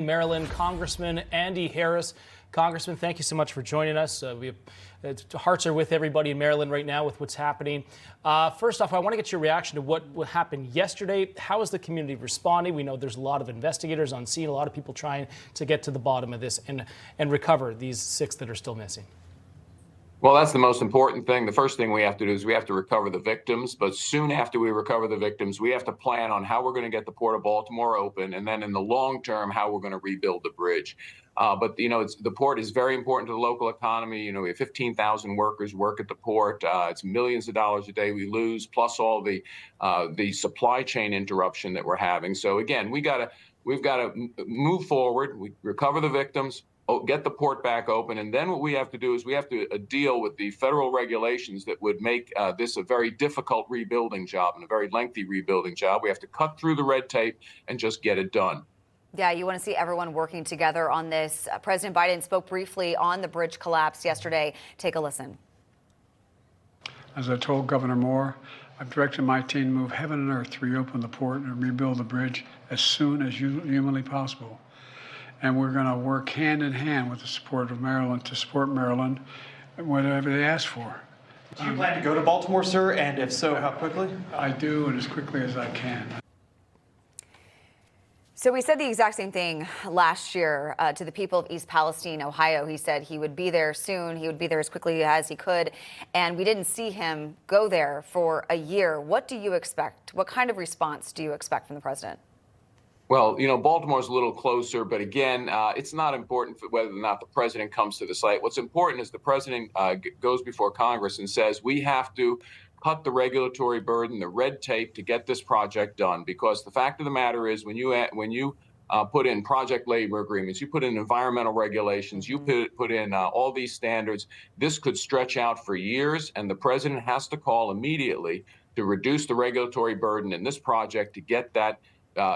Maryland, Congressman Andy Harris. Congressman, thank you so much for joining us. Hearts are with everybody in Maryland right now with what's happening. First off, I want to get your reaction to what happened yesterday. How is the community responding? We know there's a lot of investigators on scene, a lot of people trying to get to the bottom of this and recover these 6 that are still missing. Well, that's the most important thing. The first thing we have to do is we have to recover the victims. But soon after we recover the victims, we have to plan on how we're going to get the Port of Baltimore open. And then in the long term, how we're going to rebuild the bridge. But the port is very important to the local economy. We have 15,000 workers work at the port. It's millions of dollars a day we lose, plus all the supply chain interruption that we're having. So again, we've got to move forward. We recover the victims, get the port back open, and then what we have to do is we have to deal with the federal regulations that would make this a very difficult rebuilding job and a very lengthy rebuilding job. We have to cut through the red tape and just get it done. Yeah, you want to see everyone working together on this. President Biden spoke briefly on the bridge collapse yesterday. Take a listen. As I told Governor Moore, I've directed my team to move heaven and earth to reopen the port and rebuild the bridge as soon as humanly possible. And we're going to work hand in hand with the support of Maryland to support Maryland and whatever they ask for. Do you plan to go to Baltimore, sir? And if so, how quickly? I do, and as quickly as I can. So he said the exact same thing last year to the people of East Palestine, Ohio. He said he would be there soon. He would be there as quickly as he could. And we didn't see him go there for a year. What do you expect? What kind of response do you expect from the president? Well, Baltimore's a little closer, but again, it's not important for whether or not the president comes to the site. What's important is the president goes before Congress and says we have to cut the regulatory burden, the red tape to get this project done. Because the fact of the matter is when you put in project labor agreements, you put in environmental regulations, you put in all these standards, this could stretch out for years, and the president has to call immediately to reduce the regulatory burden in this project to get that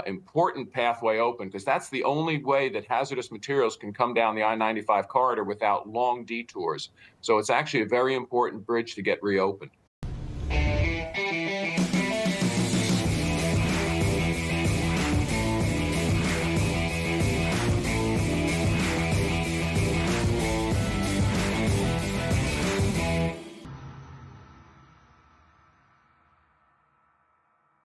important pathway open, because that's the only way that hazardous materials can come down the I-95 corridor without long detours. So it's actually a very important bridge to get reopened.